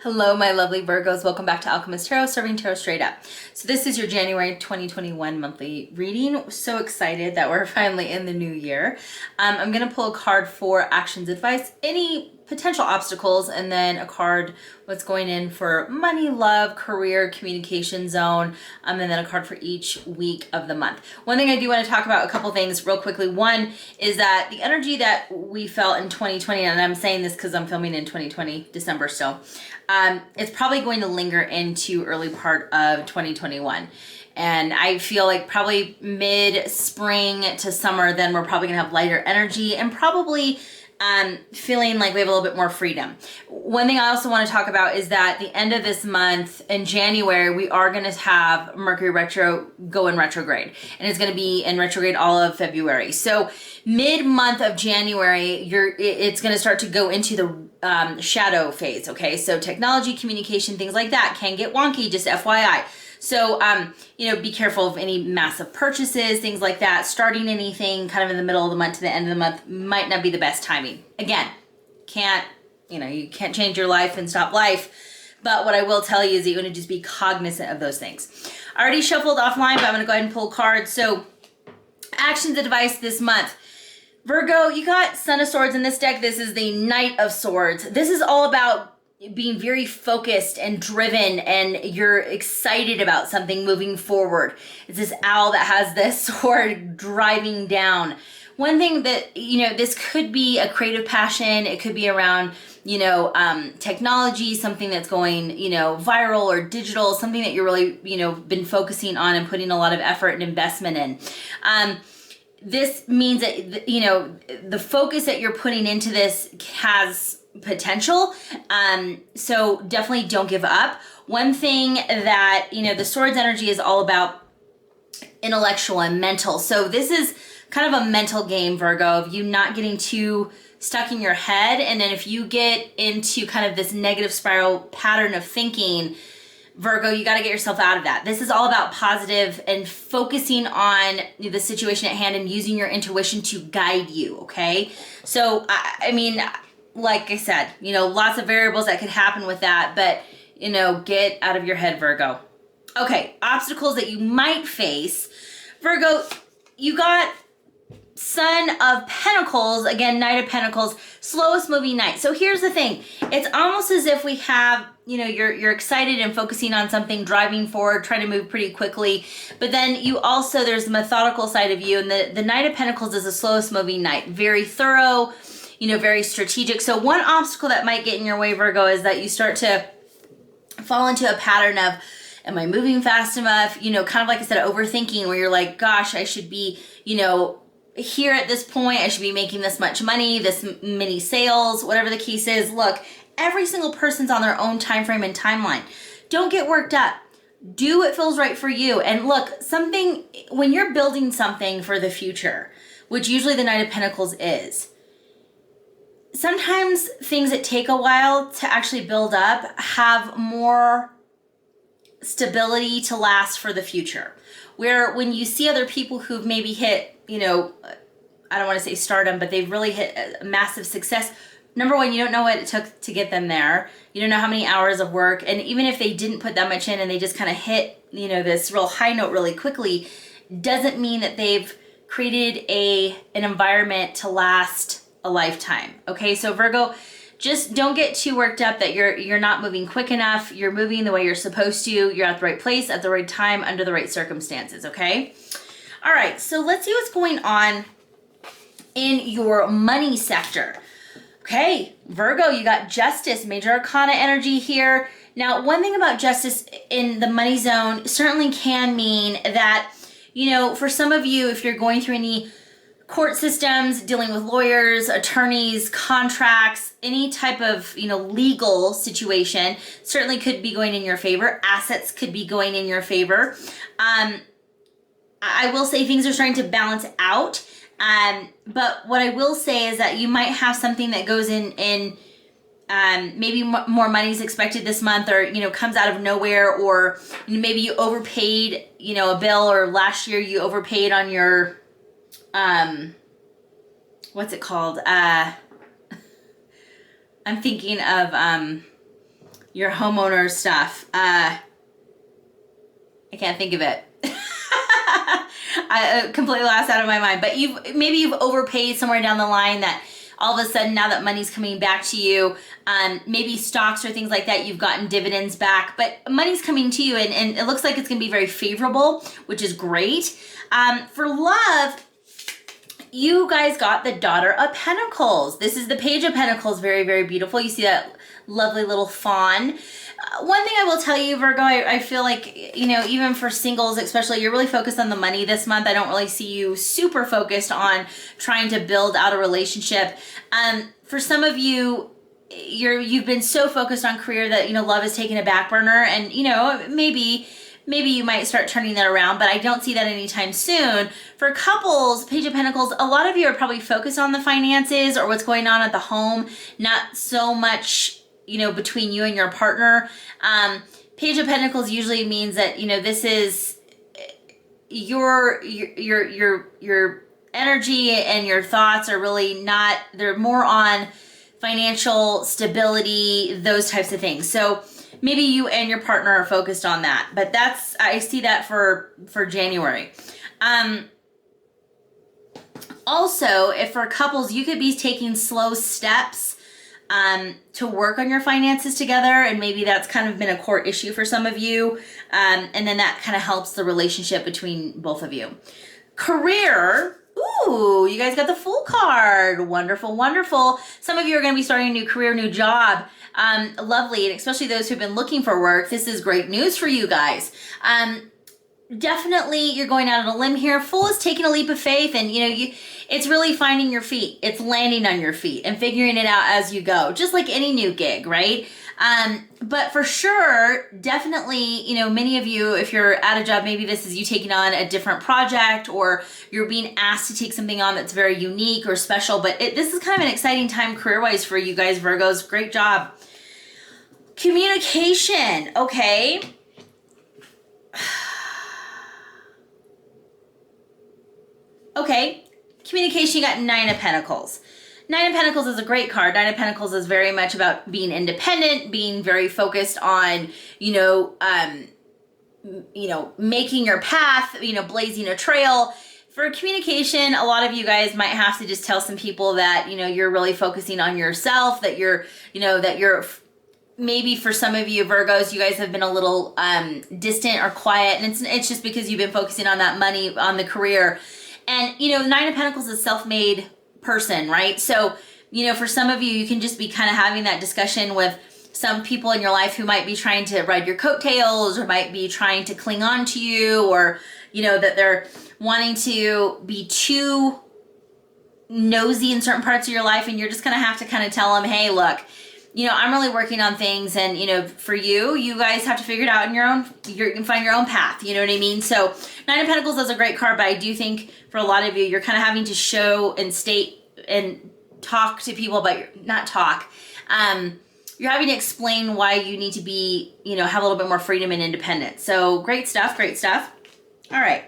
Hello, my lovely Virgos. Welcome back to Owlchemist Tarot, serving tarot straight up. So this is your January 2021 monthly reading. So excited that we're finally in the new year. I'm going to pull a card for actions, advice, any potential obstacles, and then a card what's going in for money, love, career, communication zone, and then a card for each week of the month. One thing I do want to talk about, a couple things real quickly. One is that the energy that we felt in 2020, and I'm saying this because I'm filming in 2020, December still, it's probably going to linger into early part of 2021. And I feel like probably mid-spring to summer, then we're probably gonna have lighter energy and probably feeling like we have a little bit more freedom. One thing I also want to talk about is that the end of this month in January, we are going to have Mercury retro go in retrograde, and it's going to be in retrograde all of February. So mid-month of January, it's going to start to go into the shadow phase. Okay, so technology, communication, things like that can get wonky, just FYI. So, be careful of any massive purchases, things like that. Starting anything kind of in the middle of the month to the end of the month might not be the best timing. Again, you can't change your life and stop life. But what I will tell you is that you want to just be cognizant of those things. I already shuffled offline, but I'm going to go ahead and pull cards. So, actions advice this month. Virgo, you got Son of Swords in this deck. This is the Knight of Swords. This is all about being very focused and driven, and you're excited about something moving forward. It's this owl that has this sword driving down. One thing that, this could be a creative passion. It could be around, technology, something that's going, viral or digital, something that you're really, been focusing on and putting a lot of effort and investment in. This means that, the focus that you're putting into this has potential. So definitely don't give up. One thing that, the swords energy is all about intellectual and mental. So this is kind of a mental game, Virgo, of you not getting too stuck in your head. And then if you get into kind of this negative spiral pattern of thinking, Virgo, you got to get yourself out of that. This is all about positive and focusing on the situation at hand and using your intuition to guide you. Okay. So, like I said, lots of variables that could happen with that, but, get out of your head, Virgo. Okay, obstacles that you might face. Virgo, you got Son of Pentacles, again, Knight of Pentacles, slowest moving knight. So here's the thing. It's almost as if we have, you're excited and focusing on something, driving forward, trying to move pretty quickly. But then there's the methodical side of you, and the Knight of Pentacles is the slowest moving knight. Very thorough, very strategic. So one obstacle that might get in your way, Virgo, is that you start to fall into a pattern of, am I moving fast enough? Kind of like I said, overthinking, where you're like, gosh, I should be, here at this point, I should be making this much money, this many sales, whatever the case is. Look, every single person's on their own time frame and timeline. Don't get worked up. Do what feels right for you. And look, when you're building something for the future, which usually the Knight of Pentacles is, sometimes things that take a while to actually build up have more stability to last for the future. Where when you see other people who've maybe hit, I don't want to say stardom, but they've really hit a massive success. Number one, you don't know what it took to get them there. You don't know how many hours of work. And even if they didn't put that much in and they just kind of hit, this real high note really quickly, doesn't mean that they've created an environment to last a lifetime. Okay, so Virgo, just don't get too worked up that you're not moving quick enough. You're moving the way you're supposed to. You're at the right place at the right time under the right circumstances. Okay. All right. So let's see what's going on in your money sector. Okay, Virgo, you got Justice, Major Arcana energy here. Now, one thing about Justice in the money zone certainly can mean that, for some of you, if you're going through any court systems, dealing with lawyers, attorneys, contracts, any type of, legal situation certainly could be going in your favor. Assets could be going in your favor. I will say things are starting to balance out. But what I will say is that you might have something that goes in maybe more money is expected this month, or, comes out of nowhere, or maybe you overpaid, a bill, or last year you overpaid on your, what's it called? I'm thinking of, your homeowner stuff. I can't think of it. I completely lost out of my mind. But maybe you've overpaid somewhere down the line that all of a sudden now that money's coming back to you, maybe stocks or things like that, you've gotten dividends back, but money's coming to you and it looks like it's going to be very favorable, which is great. For love, you guys got the Daughter of Pentacles. This is the Page of Pentacles. Very, very beautiful. You see that lovely little fawn. One thing I will tell you, Virgo, I feel like, you know, even for singles especially, you're really focused on the money this month. I don't really see you super focused on trying to build out a relationship. For some of you, you've been so focused on career that, you know, love is taking a back burner, and, you know, maybe you might start turning that around, but I don't see that anytime soon. For couples, Page of Pentacles, a lot of you are probably focused on the finances or what's going on at the home, not so much, you know, between you and your partner. Page of Pentacles usually means that, you know, this is your energy and your thoughts are really not, they're more on financial stability, those types of things. So maybe you and your partner are focused on that, but I see that for January. Also, if for couples, you could be taking slow steps to work on your finances together, and maybe that's kind of been a core issue for some of you, and then that kind of helps the relationship between both of you. Career, ooh, you guys got the Fool card. Wonderful, wonderful. Some of you are going to be starting a new career, new job. Lovely, and especially those who've been looking for work, this is great news for you guys. Definitely you're going out on a limb here. Fool is taking a leap of faith, and, you know, it's really finding your feet. It's landing on your feet and figuring it out as you go, just like any new gig, right? But for sure, definitely, you know, many of you, if you're at a job, maybe this is you taking on a different project, or you're being asked to take something on that's very unique or special, but this is kind of an exciting time career-wise for you guys, Virgos. Great job. Communication, okay. Okay, communication, you got Nine of Pentacles. Nine of Pentacles is a great card. Nine of Pentacles is very much about being independent, being very focused on, you know, making your path, you know, blazing a trail. For communication, a lot of you guys might have to just tell some people that, you know, you're really focusing on yourself, that you're, you know, that you're, maybe for some of you Virgos, you guys have been a little distant or quiet, and it's just because you've been focusing on that money, on the career. And, you know, Nine of Pentacles is a self-made person, right? So, you know, for some of you, you can just be kind of having that discussion with some people in your life who might be trying to ride your coattails, or might be trying to cling on to you, or, you know, that they're wanting to be too nosy in certain parts of your life, and you're just going to have to kind of tell them, hey, look, you know, I'm really working on things, and, you know, for you guys have to figure it out in your own, you can find your own path, you know what I mean? So Nine of Pentacles is a great card, but I do think for a lot of you, you're kind of having to show and state and talk to people about you're having to explain why you need to be, you know, have a little bit more freedom and independence. So great stuff, great stuff. All right.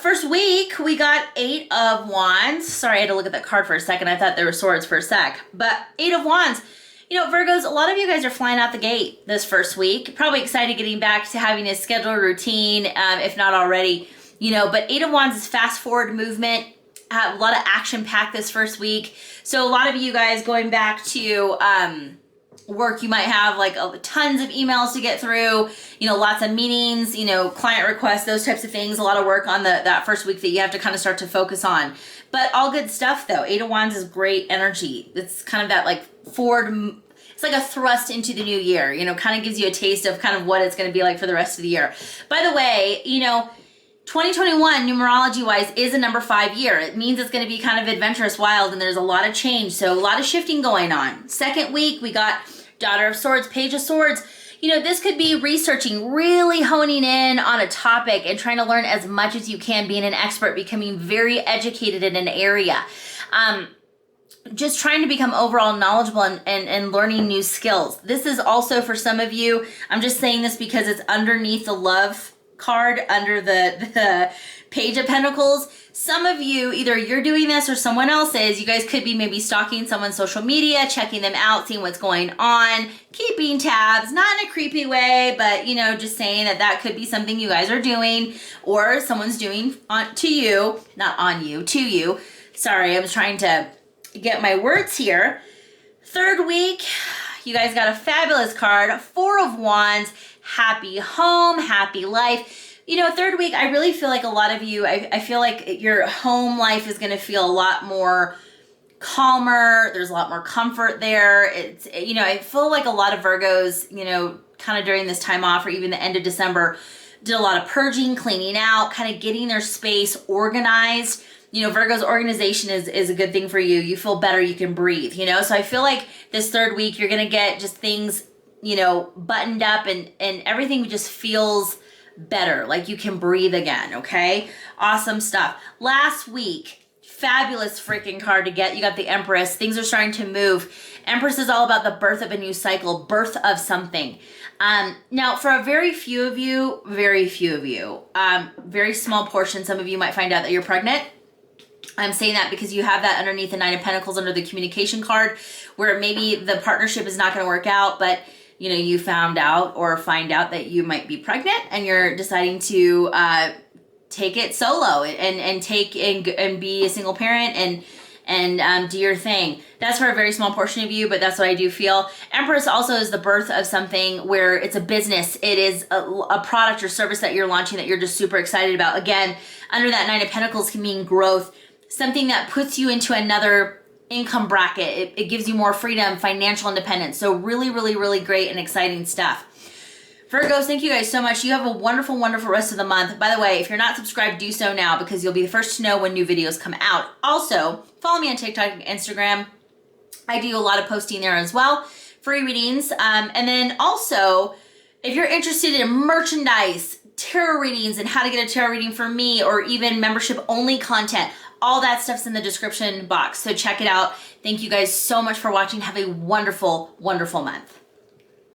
First week, we got Eight of Wands. Sorry, I had to look at that card for a second. I thought there were swords for a sec. But Eight of Wands. You know, Virgos, a lot of you guys are flying out the gate this first week. Probably excited getting back to having a scheduled routine, if not already. You know, but Eight of Wands is fast forward movement. A lot of action packed this first week. So a lot of you guys going back to work, you might have like tons of emails to get through, you know, lots of meetings, you know, client requests, those types of things. A lot of work on that first week that you have to kind of start to focus on. But all good stuff though. Eight of Wands is great energy. It's kind of that like forward, it's like a thrust into the new year, you know, kind of gives you a taste of kind of what it's going to be like for the rest of the year. By the way, you know, 2021 numerology wise is a number 5 year. It means it's going to be kind of adventurous, wild, and there's a lot of change. So a lot of shifting going on. Second week, we got Daughter of Swords, Page of Swords. You know, this could be researching, really honing in on a topic and trying to learn as much as you can, being an expert, becoming very educated in an area. Just trying to become overall knowledgeable and learning new skills. This is also for some of you, I'm just saying this because it's underneath the love card, under the Page of Pentacles. Some of you, either you're doing this or someone else is, you guys could be maybe stalking someone's social media, checking them out, seeing what's going on, keeping tabs, not in a creepy way, but just saying that could be something you guys are doing or someone's doing to you, not on you, to you. Sorry, I was trying to get my words here. Third week, you guys got a fabulous card, Four of Wands, happy home, happy life. Third week, I really feel like a lot of you, I feel like your home life is going to feel a lot more calmer. There's a lot more comfort there. It's, I feel like a lot of Virgos, kind of during this time off or even the end of December, did a lot of purging, cleaning out, kind of getting their space organized. Virgo's organization is a good thing for you. You feel better, you can breathe, So I feel like this third week, you're going to get just things, buttoned up and everything just feels better, like you can breathe again. Okay, awesome stuff. Last week, fabulous freaking card to get. You got the Empress. Things are starting to move. Empress is all about the birth of a new cycle, birth of something. Now for a very few of you, very small portion, some of you might find out that you're pregnant. I'm saying that because you have that underneath the Nine of Pentacles under the communication card, where maybe the partnership is not going to work out, but you found out or find out that you might be pregnant and you're deciding to take it solo and be a single parent and do your thing. That's for a very small portion of you, but that's what I do feel. Empress also is the birth of something where it's a business. It is a product or service that you're launching that you're just super excited about. Again, under that Nine of Pentacles can mean growth, something that puts you into another income bracket. It gives you more freedom, financial independence. So really, really, really great and exciting stuff. Virgos, thank you guys so much. You have a wonderful, wonderful rest of the month. By the way, if you're not subscribed, do so now because you'll be the first to know when new videos come out. Also, follow me on TikTok and Instagram. I do a lot of posting there as well. Free readings. And then also, if you're interested in merchandise, tarot readings, and how to get a tarot reading from me, or even membership only content, all that stuff's in the description box. So check it out. Thank you guys so much for watching. Have a wonderful, wonderful month.